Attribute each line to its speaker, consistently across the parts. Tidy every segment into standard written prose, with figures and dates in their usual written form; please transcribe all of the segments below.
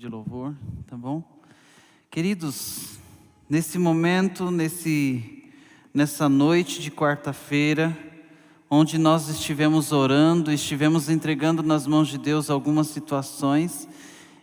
Speaker 1: de louvor, tá bom? Queridos, nesse momento, nessa noite de quarta-feira, onde nós estivemos orando, estivemos entregando nas mãos de Deus algumas situações,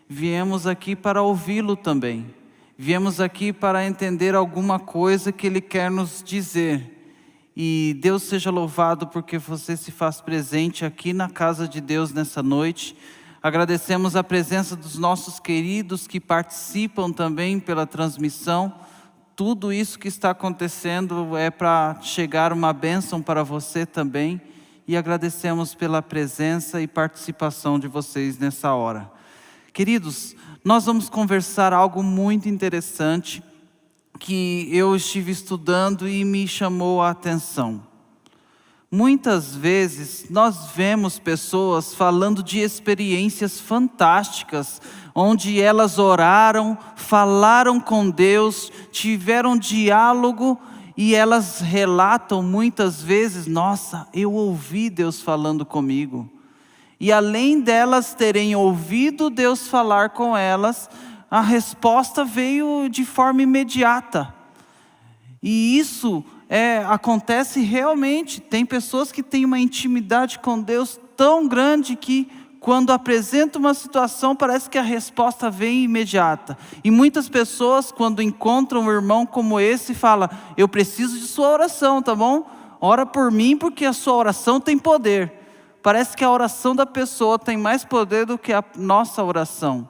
Speaker 1: viemos aqui para ouvi-lo também. Viemos aqui para entender alguma coisa que Ele quer nos dizer. E Deus seja louvado porque você se faz presente aqui na casa de Deus nessa noite. Agradecemos a presença dos nossos queridos que participam também pela transmissão. Tudo isso que está acontecendo é para chegar uma bênção para você também. E agradecemos pela presença e participação de vocês nessa hora. Queridos, nós vamos conversar algo muito interessante que eu estive estudando e me chamou a atenção. Muitas vezes nós vemos pessoas falando de experiências fantásticas, onde elas oraram, falaram com Deus, tiveram diálogo e elas relatam muitas vezes: nossa, eu ouvi Deus falando comigo. E além delas terem ouvido Deus falar com elas, a resposta veio de forma imediata. E isso acontece realmente. Tem pessoas que têm uma intimidade com Deus tão grande que quando apresenta uma situação parece que a resposta vem imediata. E muitas pessoas quando encontram um irmão como esse falam: eu preciso de sua oração, tá bom? Ora por mim porque a sua oração tem poder. Parece que a oração da pessoa tem mais poder do que a nossa oração.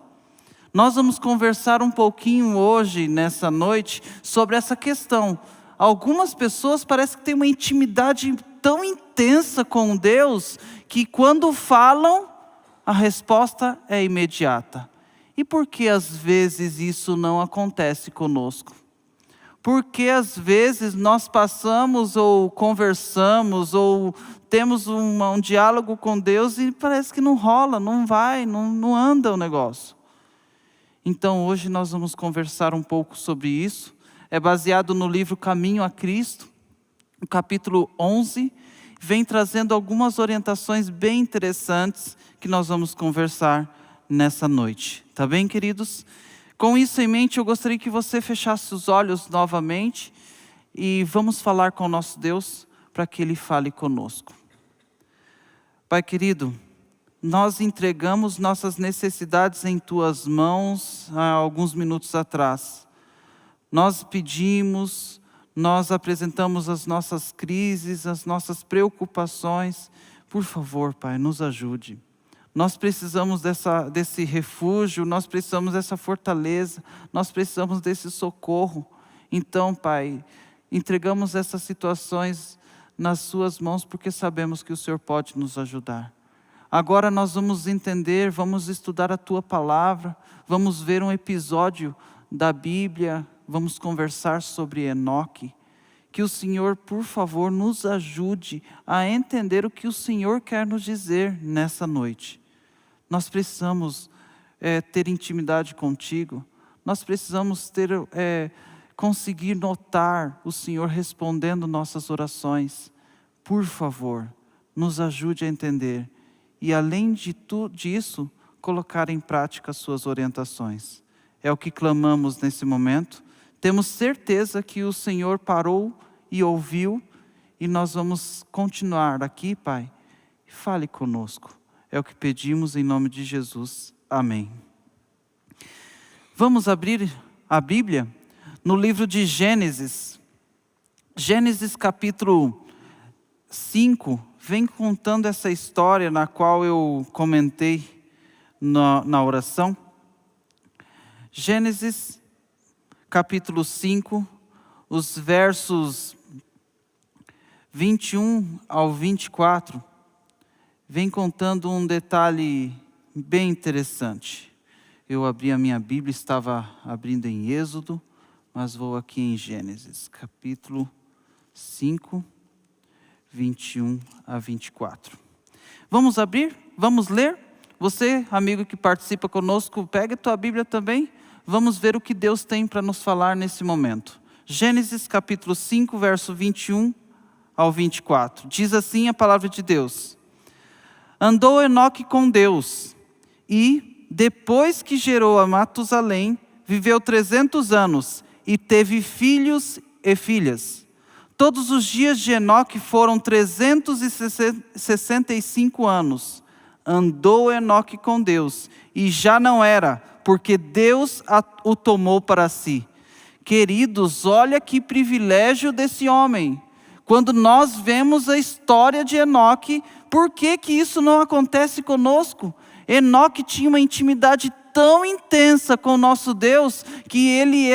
Speaker 1: Nós vamos conversar um pouquinho hoje, nessa noite, sobre essa questão. Algumas pessoas parecem que têm uma intimidade tão intensa com Deus, que quando falam, a resposta é imediata. E por que às vezes isso não acontece conosco? Porque às vezes nós passamos ou conversamos ou temos um diálogo com Deus e parece que não rola, não vai, não anda o negócio. Então hoje nós vamos conversar um pouco sobre isso. É baseado no livro Caminho a Cristo, no capítulo 11. Vem trazendo algumas orientações bem interessantes que nós vamos conversar nessa noite. Tá bem, queridos? Com isso em mente, eu gostaria que você fechasse os olhos novamente e vamos falar com o nosso Deus para que Ele fale conosco. Pai querido, nós entregamos nossas necessidades em Tuas mãos há alguns minutos atrás. Nós pedimos, nós apresentamos as nossas crises, as nossas preocupações. Por favor, Pai, nos ajude. Nós precisamos desse refúgio, nós precisamos dessa fortaleza, nós precisamos desse socorro. Então, Pai, entregamos essas situações nas Suas mãos porque sabemos que o Senhor pode nos ajudar. Agora nós vamos entender, vamos estudar a Tua palavra, vamos ver um episódio da Bíblia, vamos conversar sobre Enoque. Que o Senhor, por favor, nos ajude a entender o que o Senhor quer nos dizer nessa noite. Nós precisamos ter intimidade contigo, nós precisamos conseguir notar o Senhor respondendo nossas orações. Por favor, nos ajude a entender. E além disso, colocar em prática as suas orientações. É o que clamamos nesse momento. Temos certeza que o Senhor parou e ouviu. E nós vamos continuar aqui, Pai. Fale conosco. É o que pedimos em nome de Jesus. Amém. Vamos abrir a Bíblia no livro de Gênesis. Gênesis capítulo 5. Vem contando essa história na qual eu comentei na oração. Gênesis, capítulo 5, os versos 21 ao 24, vem contando um detalhe bem interessante. Eu abri a minha Bíblia, estava abrindo em Êxodo, mas vou aqui em Gênesis, capítulo 5, 21 a 24. Vamos abrir? Vamos ler? Você, amigo que participa conosco, pega a tua Bíblia também. Vamos ver o que Deus tem para nos falar nesse momento. Gênesis capítulo 5, verso 21 ao 24. Diz assim a palavra de Deus: Andou Enoque com Deus, e depois que gerou a Matusalém, viveu 300 anos e teve filhos e filhas. Todos os dias de Enoque foram 365 anos. Andou Enoque com Deus, e já não era, porque Deus o tomou para si. Queridos, olha que privilégio desse homem. Quando nós vemos a história de Enoque, por que que isso não acontece conosco? Enoque tinha uma intimidade tão intensa com o nosso Deus, que ele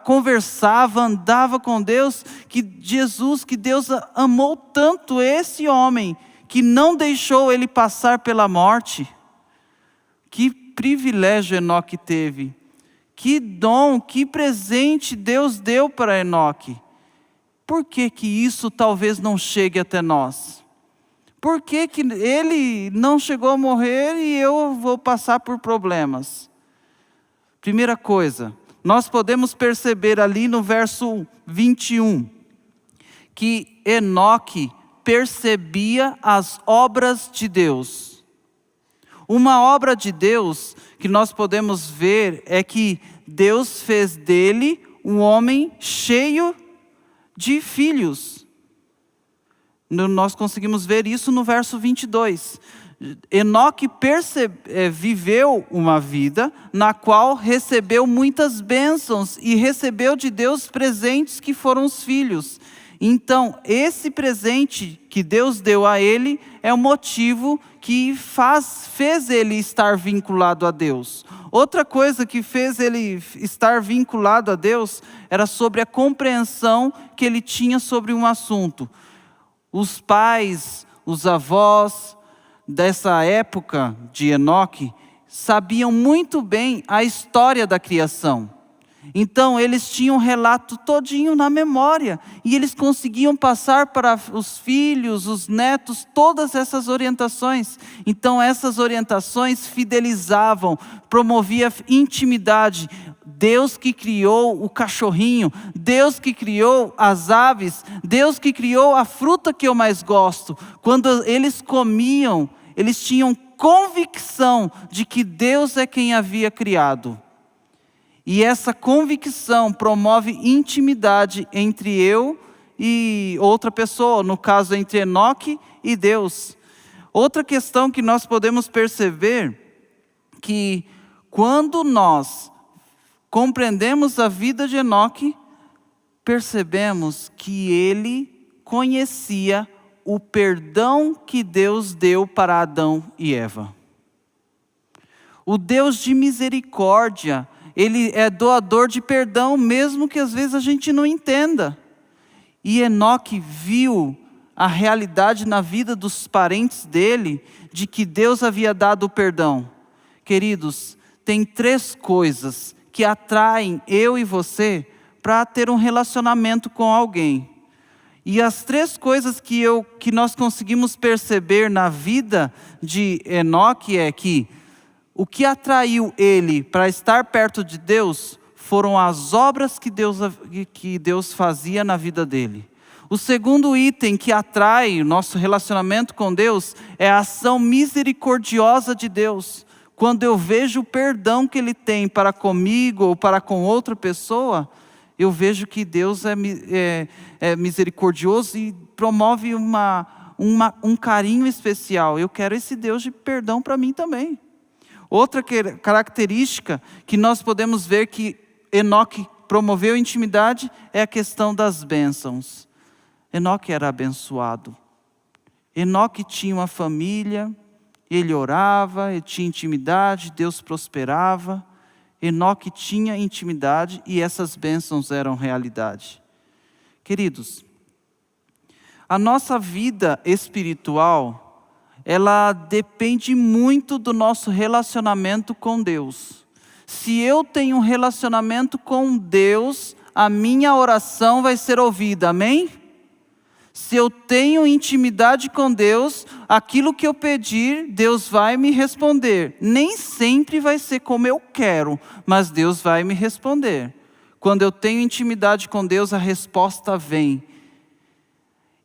Speaker 1: conversava, andava com Deus, que Deus amou tanto esse homem, que não deixou ele passar pela morte. Que privilégio Enoque teve, que dom, que presente Deus deu para Enoque. Por que que isso talvez não chegue até nós? Por que que ele não chegou a morrer e eu vou passar por problemas? Primeira coisa, nós podemos perceber ali no verso 21, que Enoque percebia as obras de Deus. Uma obra de Deus que nós podemos ver é que Deus fez dele um homem cheio de filhos. Nós conseguimos ver isso no verso 22. Enoque viveu uma vida na qual recebeu muitas bênçãos e recebeu de Deus presentes que foram os filhos. Então, esse presente que Deus deu a ele é o motivo que fez ele estar vinculado a Deus. Outra coisa que fez ele estar vinculado a Deus era sobre a compreensão que ele tinha sobre um assunto. Os pais, os avós dessa época de Enoque sabiam muito bem a história da criação. Então eles tinham um relato todinho na memória e eles conseguiam passar para os filhos, os netos, todas essas orientações. Então essas orientações fidelizavam, promovia intimidade. Deus que criou o cachorrinho, Deus que criou as aves, Deus que criou a fruta que eu mais gosto. Quando eles comiam, eles tinham convicção de que Deus é quem havia criado. E essa convicção promove intimidade entre eu e outra pessoa, no caso entre Enoque e Deus. Outra questão que nós podemos perceber, que quando nós compreendemos a vida de Enoque, percebemos que ele conhecia o perdão que Deus deu para Adão e Eva. O Deus de misericórdia, ele é doador de perdão, mesmo que às vezes a gente não entenda. E Enoque viu a realidade na vida dos parentes dele, de que Deus havia dado o perdão. Queridos, tem 3 coisas que atraem eu e você para ter um relacionamento com alguém. E as 3 coisas que nós conseguimos perceber na vida de Enoque é que o que atraiu ele para estar perto de Deus foram as obras que Deus fazia na vida dele. O segundo item que atrai o nosso relacionamento com Deus é a ação misericordiosa de Deus. Quando eu vejo o perdão que Ele tem para comigo ou para com outra pessoa, eu vejo que Deus é misericordioso e promove um carinho especial. Eu quero esse Deus de perdão para mim também. Outra característica que nós podemos ver que Enoque promoveu intimidade é a questão das bênçãos. Enoque era abençoado. Enoque tinha uma família, ele orava, ele tinha intimidade, Deus prosperava. Enoque tinha intimidade e essas bênçãos eram realidade. Queridos, a nossa vida espiritual, ela depende muito do nosso relacionamento com Deus. Se eu tenho um relacionamento com Deus, a minha oração vai ser ouvida, amém? Se eu tenho intimidade com Deus, aquilo que eu pedir, Deus vai me responder. Nem sempre vai ser como eu quero, mas Deus vai me responder. Quando eu tenho intimidade com Deus, a resposta vem.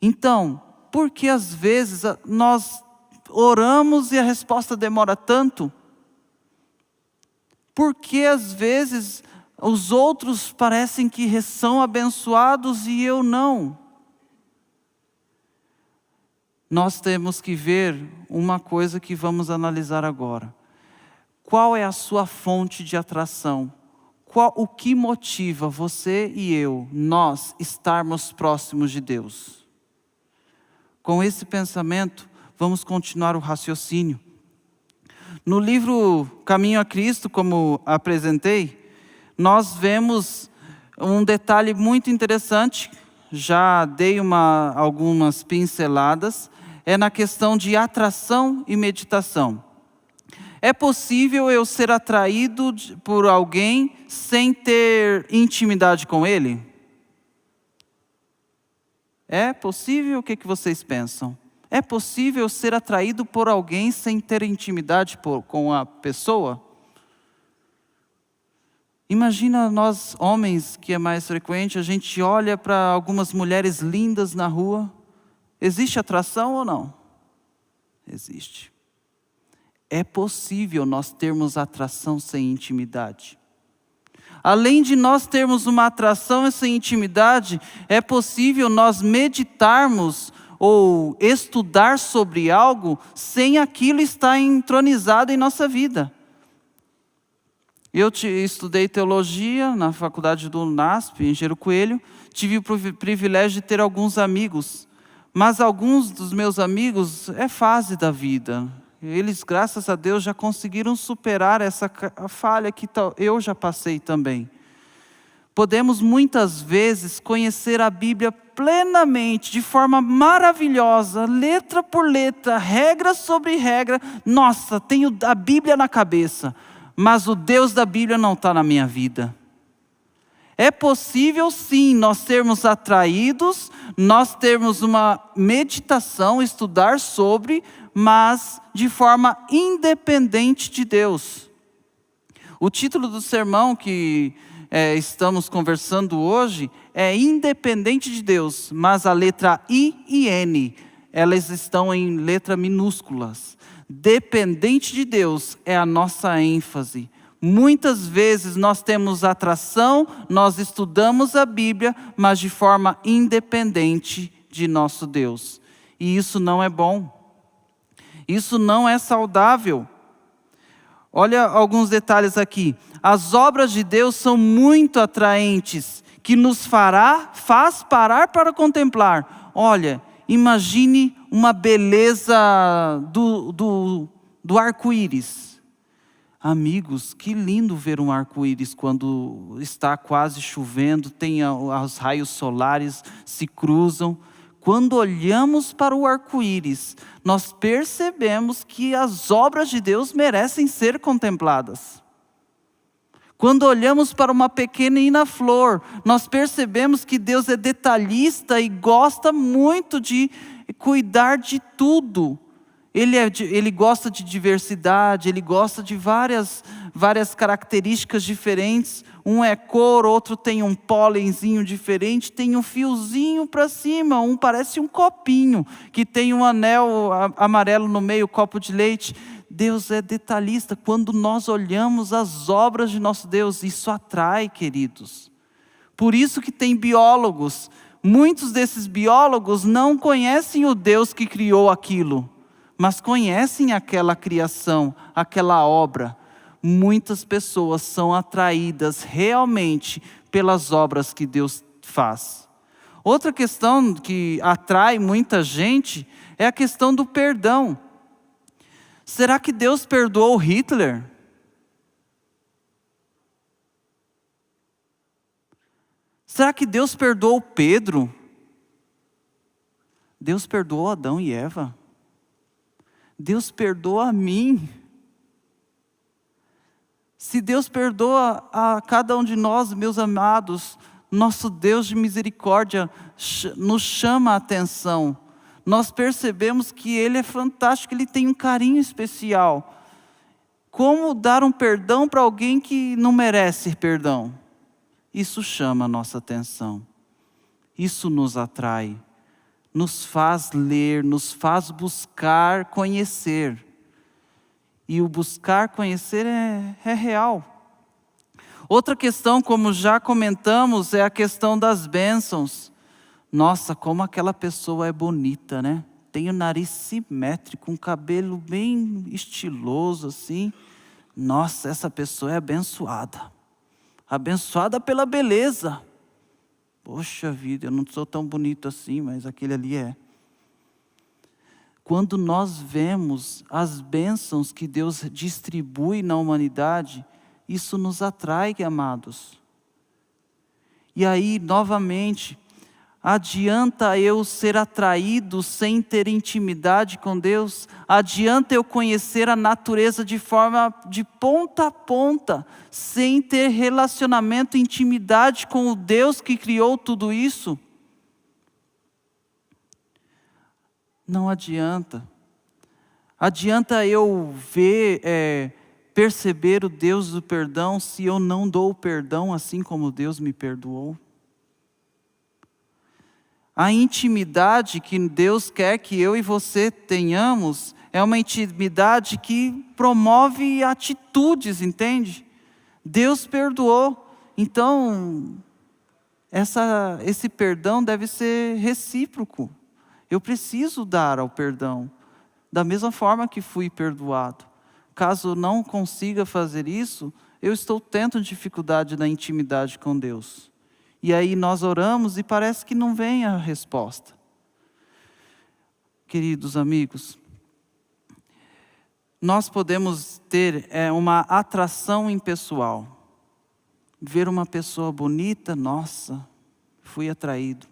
Speaker 1: Então, por que às vezes nós oramos e a resposta demora tanto? Porque às vezes os outros parecem que são abençoados e eu não? Nós temos que ver uma coisa que vamos analisar agora. Qual é a sua fonte de atração? O que motiva você e eu, nós, estarmos próximos de Deus? Com esse pensamento, vamos continuar o raciocínio. No livro Caminho a Cristo, como apresentei, nós vemos um detalhe muito interessante, já dei algumas pinceladas, é na questão de atração e meditação. É possível eu ser atraído por alguém sem ter intimidade com ele? É possível? O que vocês pensam? É possível ser atraído por alguém sem ter intimidade com a pessoa? Imagina nós homens, que é mais frequente, a gente olha para algumas mulheres lindas na rua. Existe atração ou não? Existe. É possível nós termos atração sem intimidade. Além de nós termos uma atração sem intimidade, é possível nós meditarmos ou estudar sobre algo sem aquilo estar entronizado em nossa vida. Eu estudei teologia na faculdade do UNASP, em Engenheiro Coelho. Tive o privilégio de ter alguns amigos. Mas alguns dos meus amigos, é fase da vida. Eles, graças a Deus, já conseguiram superar essa falha que eu já passei também. Podemos muitas vezes conhecer a Bíblia plenamente, de forma maravilhosa, letra por letra, regra sobre regra. Nossa, tenho a Bíblia na cabeça, mas o Deus da Bíblia não está na minha vida. É possível sim nós sermos atraídos, nós termos uma meditação, estudar sobre, mas de forma independente de Deus. O título do sermão que estamos conversando hoje é Independente de Deus, mas a letra I e N, elas estão em letras minúsculas. Dependente de Deus é a nossa ênfase. Muitas vezes nós temos atração, nós estudamos a Bíblia, mas de forma independente de nosso Deus. E isso não é bom. Isso não é saudável. Olha alguns detalhes aqui. As obras de Deus são muito atraentes, que nos faz parar para contemplar. Olha, imagine uma beleza do arco-íris. Amigos, que lindo ver um arco-íris quando está quase chovendo, tem os raios solares se cruzam. Quando olhamos para o arco-íris, nós percebemos que as obras de Deus merecem ser contempladas. Quando olhamos para uma pequenina flor, nós percebemos que Deus é detalhista e gosta muito de cuidar de tudo. Ele gosta de diversidade, ele gosta de várias características diferentes. Um é cor, outro tem um pólenzinho diferente, tem um fiozinho para cima, um parece um copinho, que tem um anel amarelo no meio, copo de leite. Deus é detalhista. Quando nós olhamos as obras de nosso Deus, isso atrai, queridos. Por isso que tem biólogos. Muitos desses biólogos não conhecem o Deus que criou aquilo, mas conhecem aquela criação, aquela obra. Muitas pessoas são atraídas realmente pelas obras que Deus faz. Outra questão que atrai muita gente é a questão do perdão. Será que Deus perdoou Hitler? Será que Deus perdoou Pedro? Deus perdoou Adão e Eva? Deus perdoa a mim. Se Deus perdoa a cada um de nós, meus amados, nosso Deus de misericórdia nos chama a atenção. Nós percebemos que Ele é fantástico, Ele tem um carinho especial. Como dar um perdão para alguém que não merece perdão? Isso chama a nossa atenção. Isso nos atrai. Nos faz ler, nos faz buscar conhecer. E o buscar conhecer é real. Outra questão, como já comentamos, é a questão das bênçãos. Nossa, como aquela pessoa é bonita, né? Tem o nariz simétrico, um cabelo bem estiloso assim. Nossa, essa pessoa é abençoada. Abençoada pela beleza. Poxa vida, eu não sou tão bonito assim, mas aquele ali é. Quando nós vemos as bênçãos que Deus distribui na humanidade, isso nos atrai, amados. E aí, novamente, adianta eu ser atraído sem ter intimidade com Deus? Adianta eu conhecer a natureza de forma de ponta a ponta, sem ter relacionamento, intimidade com o Deus que criou tudo isso? Não adianta. Adianta eu perceber o Deus do perdão se eu não dou o perdão assim como Deus me perdoou? A intimidade que Deus quer que eu e você tenhamos é uma intimidade que promove atitudes, entende? Deus perdoou, então esse perdão deve ser recíproco. Eu preciso dar ao perdão, da mesma forma que fui perdoado. Caso não consiga fazer isso, eu estou tendo dificuldade na intimidade com Deus. E aí nós oramos e parece que não vem a resposta. Queridos amigos, nós podemos ter uma atração impessoal. Ver uma pessoa bonita, nossa, fui atraído.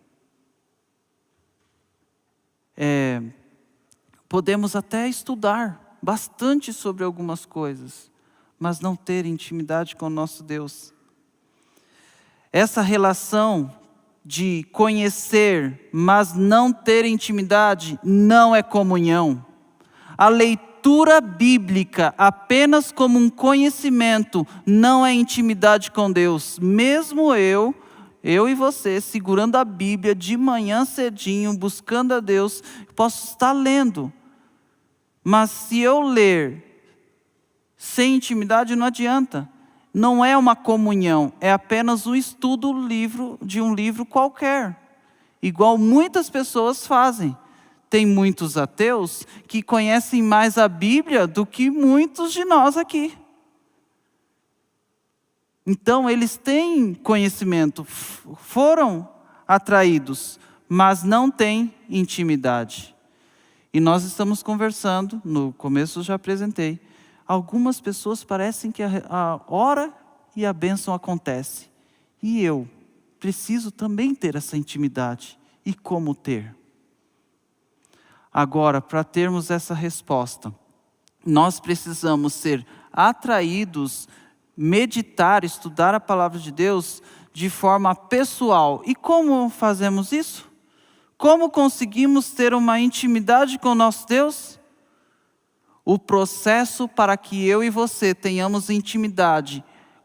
Speaker 1: Podemos até estudar bastante sobre algumas coisas, mas não ter intimidade com o nosso Deus. Essa relação de conhecer, mas não ter intimidade, não é comunhão. A leitura bíblica apenas como um conhecimento não é intimidade com Deus. Mesmo eu e você, segurando a Bíblia de manhã cedinho, buscando a Deus, posso estar lendo. Mas se eu ler sem intimidade, não adianta. Não é uma comunhão, é apenas um estudo de um livro qualquer. Igual muitas pessoas fazem. Tem muitos ateus que conhecem mais a Bíblia do que muitos de nós aqui. Então, eles têm conhecimento, foram atraídos, mas não têm intimidade. E nós estamos conversando, no começo eu já apresentei, algumas pessoas parecem que a hora e a bênção acontece. E eu preciso também ter essa intimidade. E como ter? Agora, para termos essa resposta, nós precisamos ser atraídos, meditar, estudar a palavra de Deus de forma pessoal. E como fazemos isso? Como conseguimos ter uma intimidade com o nosso Deus? O processo para que eu e você tenhamos intimidade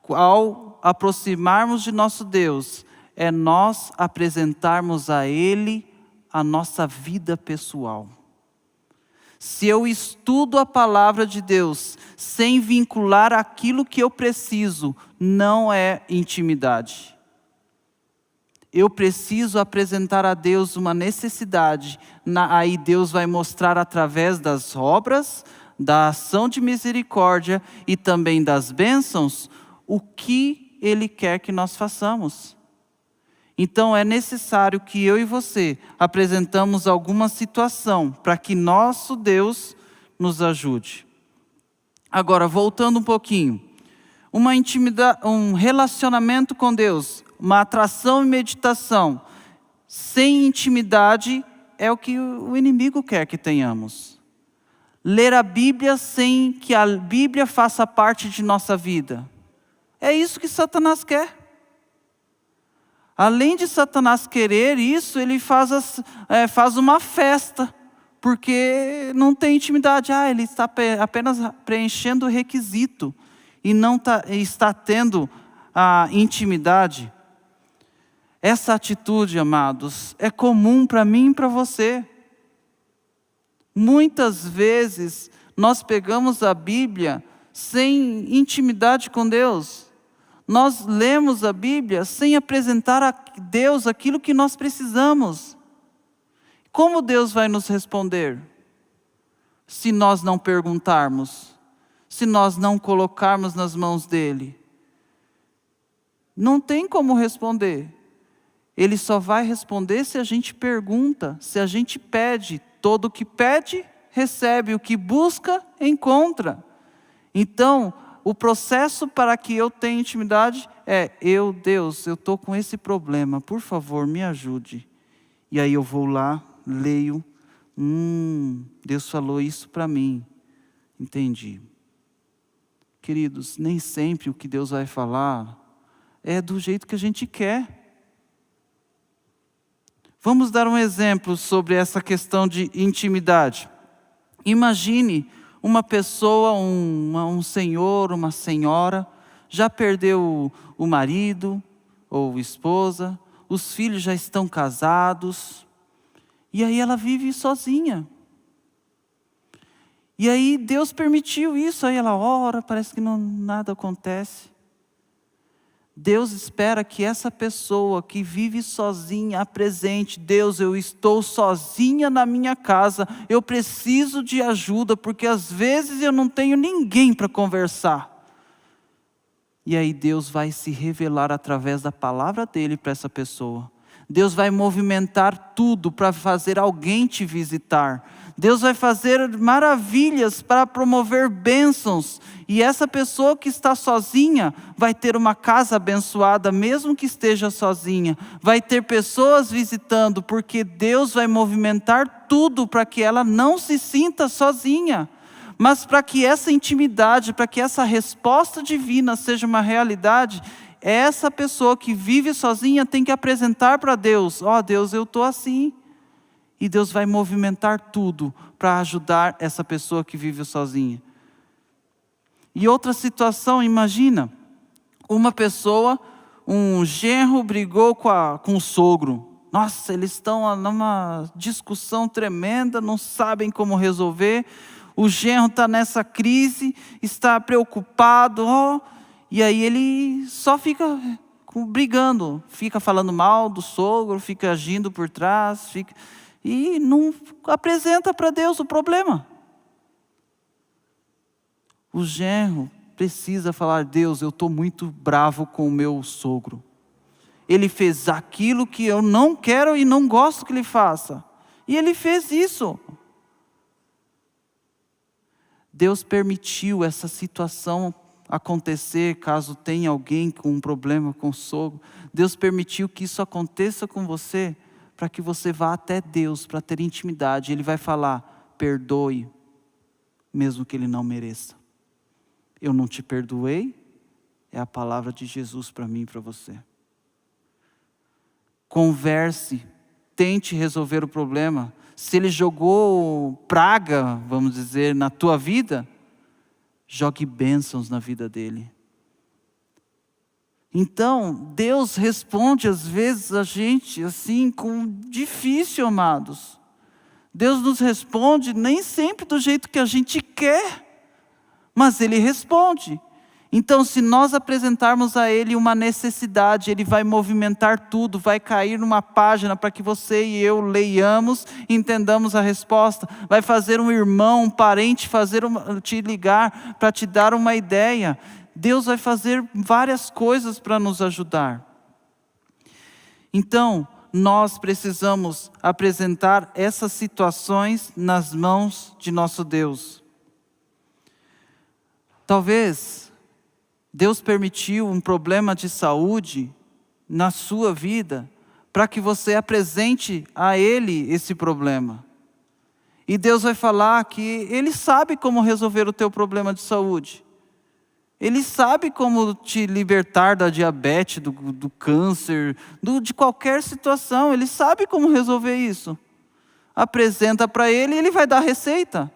Speaker 1: ao aproximarmos de nosso Deus é nós apresentarmos a Ele a nossa vida pessoal. Se eu estudo a palavra de Deus sem vincular aquilo que eu preciso, não é intimidade. Eu preciso apresentar a Deus uma necessidade, aí Deus vai mostrar através das obras, da ação de misericórdia e também das bênçãos, o que Ele quer que nós façamos. Então é necessário que eu e você apresentamos alguma situação para que nosso Deus nos ajude. Agora, voltando um pouquinho, uma intimidade, um relacionamento com Deus, uma atração e meditação, sem intimidade é o que o inimigo quer que tenhamos. Ler a Bíblia sem que a Bíblia faça parte de nossa vida. É isso que Satanás quer. Além de Satanás querer isso, ele faz uma festa, porque não tem intimidade. Ele está apenas preenchendo o requisito e não está tendo a intimidade. Essa atitude, amados, é comum para mim e para você. Muitas vezes nós pegamos a Bíblia sem intimidade com Deus. nós lemos a Bíblia sem apresentar a Deus aquilo que nós precisamos. Como Deus vai nos responder? Se nós não perguntarmos, se nós não colocarmos nas mãos dele. Não tem como responder. Ele só vai responder se a gente pergunta, se a gente pede. Todo o que pede, recebe. O que busca, encontra. Então, o processo para que eu tenha intimidade é: Deus, eu estou com esse problema, por favor, me ajude. E aí eu vou lá, leio. Deus falou isso para mim. Entendi. Queridos, nem sempre o que Deus vai falar é do jeito que a gente quer. Vamos dar um exemplo sobre essa questão de intimidade. Imagine uma pessoa, um senhor, uma senhora, já perdeu o marido ou esposa, os filhos já estão casados, e aí ela vive sozinha. E aí Deus permitiu isso, aí ela ora, parece que nada acontece. Deus espera que essa pessoa que vive sozinha apresente: Deus, eu estou sozinha na minha casa, eu preciso de ajuda, porque às vezes eu não tenho ninguém para conversar. E aí Deus vai se revelar através da palavra dele para essa pessoa. Deus vai movimentar tudo para fazer alguém te visitar. Deus vai fazer maravilhas para promover bênçãos. E essa pessoa que está sozinha vai ter uma casa abençoada, mesmo que esteja sozinha. Vai ter pessoas visitando, porque Deus vai movimentar tudo para que ela não se sinta sozinha. Mas para que essa intimidade, para que essa resposta divina seja uma realidade, essa pessoa que vive sozinha tem que apresentar para Deus: Deus, eu estou assim. E Deus vai movimentar tudo para ajudar essa pessoa que vive sozinha. E outra situação, imagina, uma pessoa, um genro brigou com o sogro. Nossa, eles estão numa discussão tremenda, não sabem como resolver. O genro está nessa crise, está preocupado, e aí ele só fica brigando, fica falando mal do sogro, fica agindo por trás, e não apresenta para Deus o problema. O genro precisa falar: Deus, eu estou muito bravo com o meu sogro. Ele fez aquilo que eu não quero e não gosto que ele faça. E ele fez isso. Deus permitiu essa situação acontecer, caso tenha alguém com um problema com o sogro. Deus permitiu que isso aconteça com você, para que você vá até Deus, para ter intimidade. Ele vai falar: perdoe, mesmo que ele não mereça. Eu não te perdoei, é a palavra de Jesus para mim e para você. Converse, tente resolver o problema. Se ele jogou praga, vamos dizer, na tua vida, jogue bênçãos na vida dele. Então, Deus responde às vezes a gente assim, com difícil, amados. Deus nos responde nem sempre do jeito que a gente quer, mas Ele responde. Então, se nós apresentarmos a Ele uma necessidade, Ele vai movimentar tudo, vai cair numa página para que você e eu leiamos e entendamos a resposta. Vai fazer um irmão, um parente te ligar para te dar uma ideia. Deus vai fazer várias coisas para nos ajudar. Então, nós precisamos apresentar essas situações nas mãos de nosso Deus. Talvez Deus permitiu um problema de saúde na sua vida para que você apresente a Ele esse problema. E Deus vai falar que Ele sabe como resolver o teu problema de saúde. Ele sabe como te libertar da diabetes, do câncer, de qualquer situação. Ele sabe como resolver isso. Apresenta para Ele e Ele vai dar receita.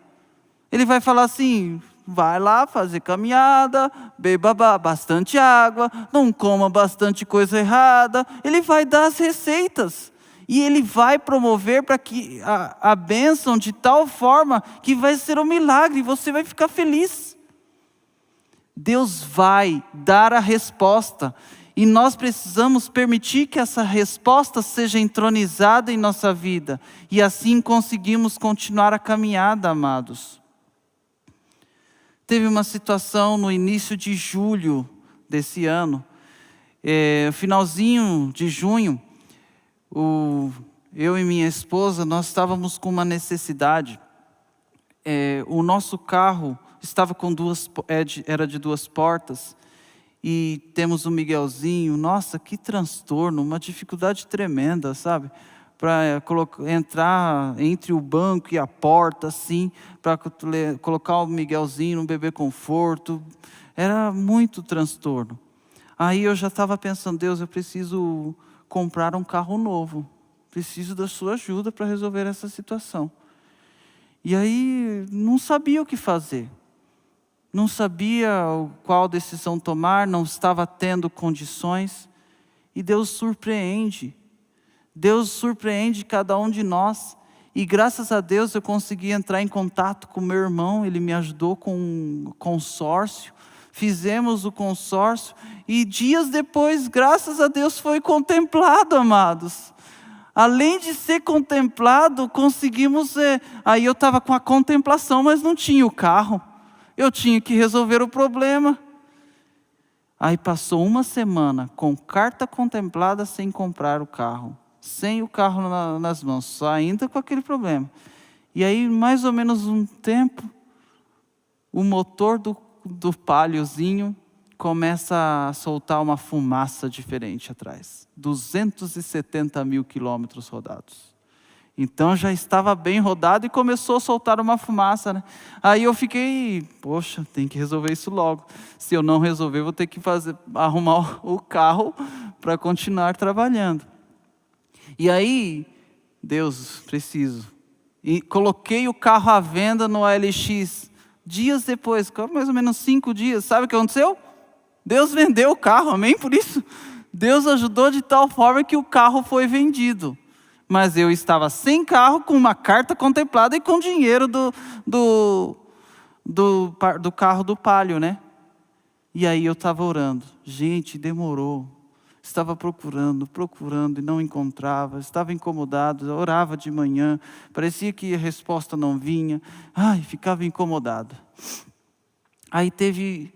Speaker 1: Ele vai falar assim: vai lá fazer caminhada, beba bastante água, não coma bastante coisa errada. Ele vai dar as receitas. E Ele vai promover para que a bênção de tal forma que vai ser um milagre e você vai ficar feliz. Deus vai dar a resposta. E nós precisamos permitir que essa resposta seja entronizada em nossa vida. E assim conseguimos continuar a caminhada, amados. Teve uma situação no início de julho desse ano. Finalzinho de junho, eu e minha esposa, nós estávamos com uma necessidade. O nosso carro estava com era de 2 portas, e temos o Miguelzinho. Nossa, que transtorno, uma dificuldade tremenda, sabe? Para entrar entre o banco e a porta, assim, para colocar o Miguelzinho no bebê conforto, era muito transtorno. Aí eu já estava pensando, Deus, eu preciso comprar um carro novo, preciso da sua ajuda para resolver essa situação. E aí não sabia o que fazer, não sabia qual decisão tomar, não estava tendo condições. E Deus surpreende cada um de nós. E graças a Deus eu consegui entrar em contato com meu irmão, ele me ajudou com um consórcio. Fizemos o consórcio e dias depois, graças a Deus, foi contemplado, amados. Além de ser contemplado, conseguimos... Aí eu estava com a contemplação, mas não tinha o carro. Eu tinha que resolver o problema. Aí passou uma semana com carta contemplada sem comprar o carro. Sem o carro nas mãos, só ainda com aquele problema. E aí, mais ou menos um tempo, o motor do Paliozinho começa a soltar uma fumaça diferente atrás. 270 mil quilômetros rodados. Então já estava bem rodado e começou a soltar uma fumaça, né? Aí eu fiquei, poxa, tem que resolver isso logo. Se eu não resolver, vou ter que arrumar o carro para continuar trabalhando. E aí, Deus, preciso. E coloquei o carro à venda no OLX. Dias depois, mais ou menos 5 dias, sabe o que aconteceu? Deus vendeu o carro, amém? Por isso, Deus ajudou de tal forma que o carro foi vendido. Mas eu estava sem carro, com uma carta contemplada e com dinheiro do carro do Palio, né? E aí eu estava orando. Gente, demorou. Estava procurando e não encontrava. Estava incomodado, orava de manhã. Parecia que a resposta não vinha. Ficava incomodado. Aí teve,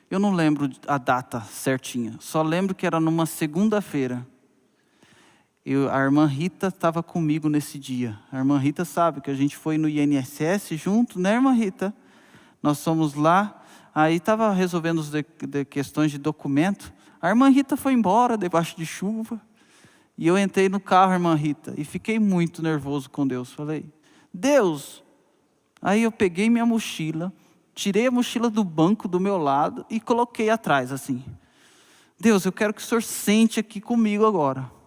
Speaker 1: eu não lembro a data certinha. Só lembro que era numa segunda-feira. A irmã Rita estava comigo nesse dia. A irmã Rita sabe que a gente foi no INSS junto, né, irmã Rita? Nós fomos lá, aí estava resolvendo as questões de documento. A irmã Rita foi embora debaixo de chuva. E eu entrei no carro, irmã Rita, e fiquei muito nervoso com Deus. Falei, Deus! Aí eu peguei minha mochila, tirei a mochila do banco do meu lado e coloquei atrás, assim. Deus, eu quero que o Senhor sente aqui comigo agora.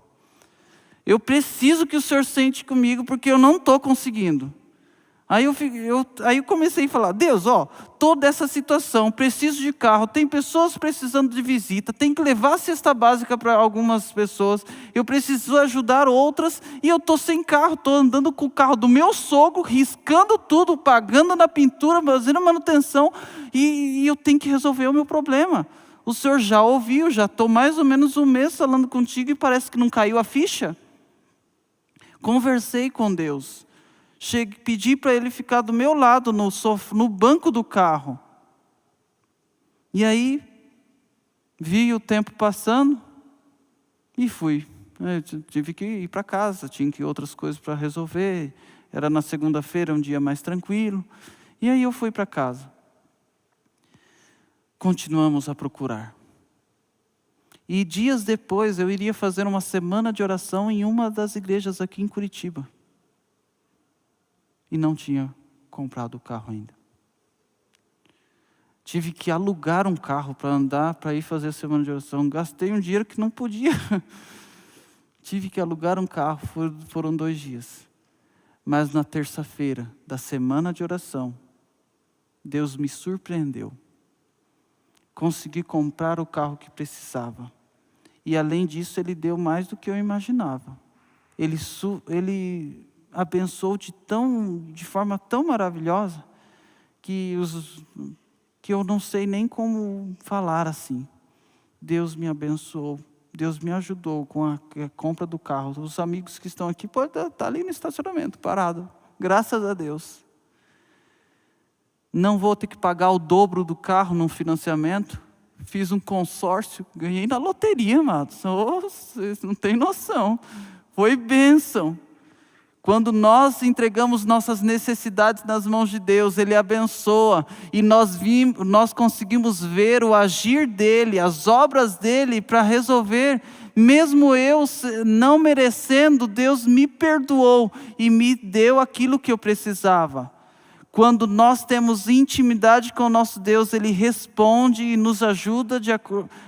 Speaker 1: Eu preciso que o Senhor sente comigo, porque eu não estou conseguindo. Aí eu comecei a falar, Deus, toda essa situação, preciso de carro, tem pessoas precisando de visita, tem que levar a cesta básica para algumas pessoas, eu preciso ajudar outras, e eu estou sem carro, estou andando com o carro do meu sogro, riscando tudo, pagando na pintura, fazendo manutenção, e eu tenho que resolver o meu problema. O Senhor já ouviu, já estou mais ou menos 1 mês falando contigo e parece que não caiu a ficha. Conversei com Deus. Pedi para Ele ficar do meu lado no banco do carro. E aí, vi o tempo passando e fui. Eu tive que ir para casa, tinha que ir outras coisas para resolver. Era na segunda-feira, um dia mais tranquilo. E aí eu fui para casa. Continuamos a procurar. E dias depois eu iria fazer uma semana de oração em uma das igrejas aqui em Curitiba. E não tinha comprado o carro ainda. Tive que alugar um carro para andar, para ir fazer a semana de oração. Gastei um dinheiro que não podia. Tive que alugar um carro, foram 2 dias. Mas na terça-feira da semana de oração, Deus me surpreendeu. Consegui comprar o carro que precisava. E além disso, Ele deu mais do que eu imaginava. Ele abençoou de forma tão maravilhosa, que que eu não sei nem como falar assim. Deus me abençoou, Deus me ajudou com a compra do carro. Os amigos que estão aqui podem estar ali no estacionamento, parado. Graças a Deus. Não vou ter que pagar o dobro do carro num financiamento. Fiz um consórcio, ganhei na loteria, amados. Oh, vocês não têm noção. Foi bênção. Quando nós entregamos nossas necessidades nas mãos de Deus, Ele abençoa. E nós conseguimos ver o agir dEle, as obras dEle para resolver. Mesmo eu não merecendo, Deus me perdoou e me deu aquilo que eu precisava. Quando nós temos intimidade com o nosso Deus, Ele responde e nos ajuda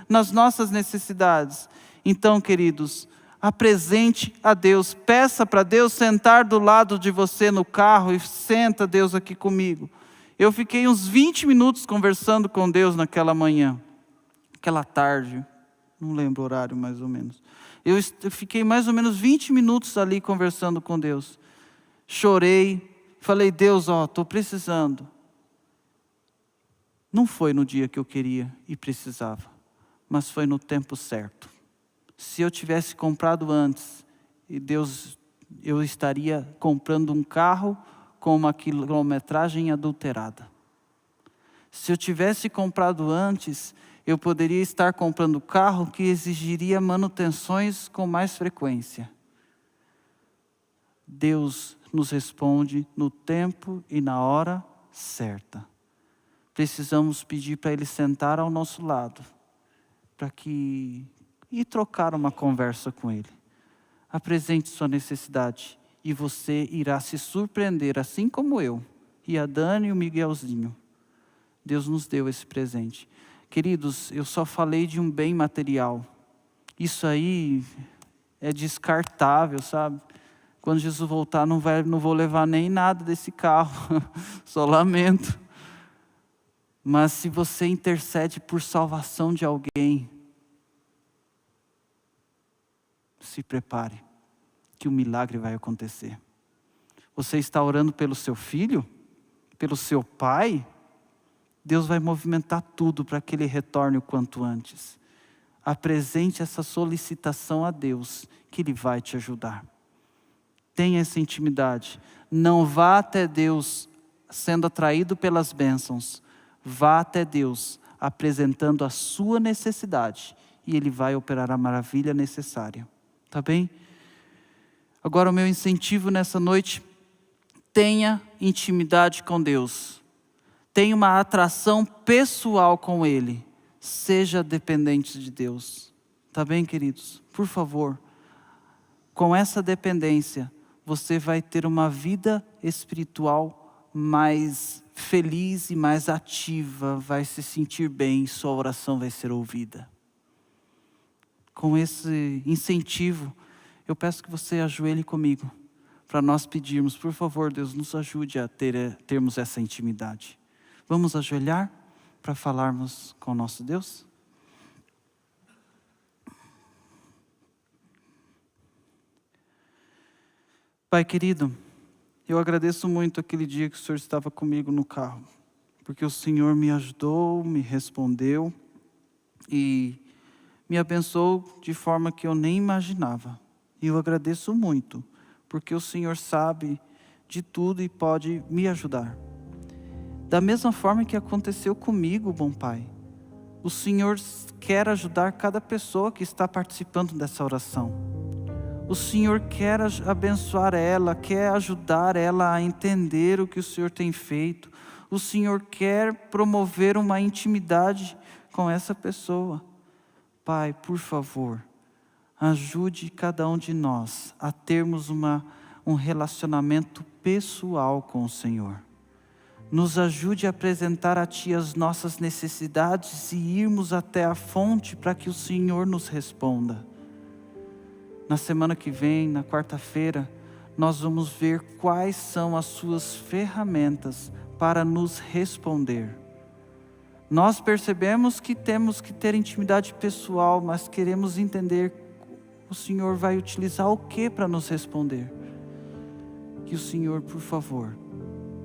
Speaker 1: nas nossas necessidades. Então, queridos, apresente a Deus, peça para Deus sentar do lado de você no carro e senta Deus aqui comigo. Eu fiquei uns 20 minutos conversando com Deus naquela manhã, aquela tarde, não lembro o horário mais ou menos. Eu fiquei mais ou menos 20 minutos ali conversando com Deus. Chorei. Falei, Deus, estou precisando. Não foi no dia que eu queria e precisava, mas foi no tempo certo. Se eu tivesse comprado antes, eu estaria comprando um carro com uma quilometragem adulterada. Se eu tivesse comprado antes, eu poderia estar comprando carro que exigiria manutenções com mais frequência. Deus nos responde no tempo e na hora certa. Precisamos pedir para Ele sentar ao nosso lado, e trocar uma conversa com Ele. Apresente sua necessidade e você irá se surpreender, assim como eu, e a Dani e o Miguelzinho. Deus nos deu esse presente. Queridos, eu só falei de um bem material. Isso aí é descartável, sabe? Quando Jesus voltar, não vou levar nem nada desse carro, só lamento. Mas se você intercede por salvação de alguém, se prepare, que o milagre vai acontecer. Você está orando pelo seu filho? Pelo seu pai? Deus vai movimentar tudo para que ele retorne o quanto antes. Apresente essa solicitação a Deus, que Ele vai te ajudar. Tenha essa intimidade. Não vá até Deus sendo atraído pelas bênçãos. Vá até Deus apresentando a sua necessidade. E Ele vai operar a maravilha necessária. Tá bem? Agora o meu incentivo nessa noite. Tenha intimidade com Deus. Tenha uma atração pessoal com Ele. Seja dependente de Deus. Tá bem, queridos? Por favor. Com essa dependência, você vai ter uma vida espiritual mais feliz e mais ativa, vai se sentir bem, sua oração vai ser ouvida. Com esse incentivo, eu peço que você ajoelhe comigo, para nós pedirmos, por favor, Deus, nos ajude a termos essa intimidade. Vamos ajoelhar para falarmos com o nosso Deus? Pai querido, eu agradeço muito aquele dia que o Senhor estava comigo no carro, porque o Senhor me ajudou, me respondeu e me abençoou de forma que eu nem imaginava. E eu agradeço muito, porque o Senhor sabe de tudo e pode me ajudar. Da mesma forma que aconteceu comigo, bom Pai, o Senhor quer ajudar cada pessoa que está participando dessa oração. O Senhor quer abençoar ela, quer ajudar ela a entender o que o Senhor tem feito. O Senhor quer promover uma intimidade com essa pessoa. Pai, por favor, ajude cada um de nós a termos um relacionamento pessoal com o Senhor. Nos ajude a apresentar a Ti as nossas necessidades e irmos até a fonte para que o Senhor nos responda. Na semana que vem, na quarta-feira, nós vamos ver quais são as suas ferramentas para nos responder. Nós percebemos que temos que ter intimidade pessoal, mas queremos entender o Senhor vai utilizar o que para nos responder. Que o Senhor, por favor,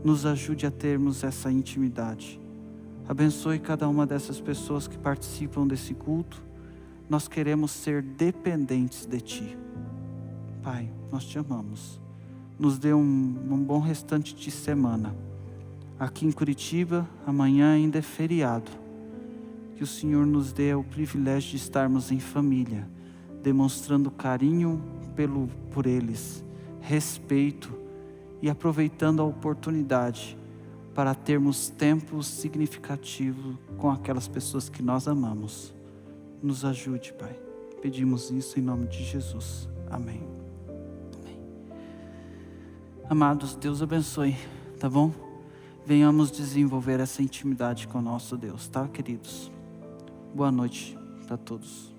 Speaker 1: nos ajude a termos essa intimidade. Abençoe cada uma dessas pessoas que participam desse culto. Nós queremos ser dependentes de Ti. Pai, nós Te amamos. Nos dê um bom restante de semana. Aqui em Curitiba, amanhã ainda é feriado. Que o Senhor nos dê o privilégio de estarmos em família, demonstrando carinho por eles, respeito e aproveitando a oportunidade para termos tempo significativo com aquelas pessoas que nós amamos. Nos ajude, Pai. Pedimos isso em nome de Jesus. Amém. Amém. Amados, Deus abençoe, tá bom? Venhamos desenvolver essa intimidade com o nosso Deus, tá, queridos? Boa noite para todos.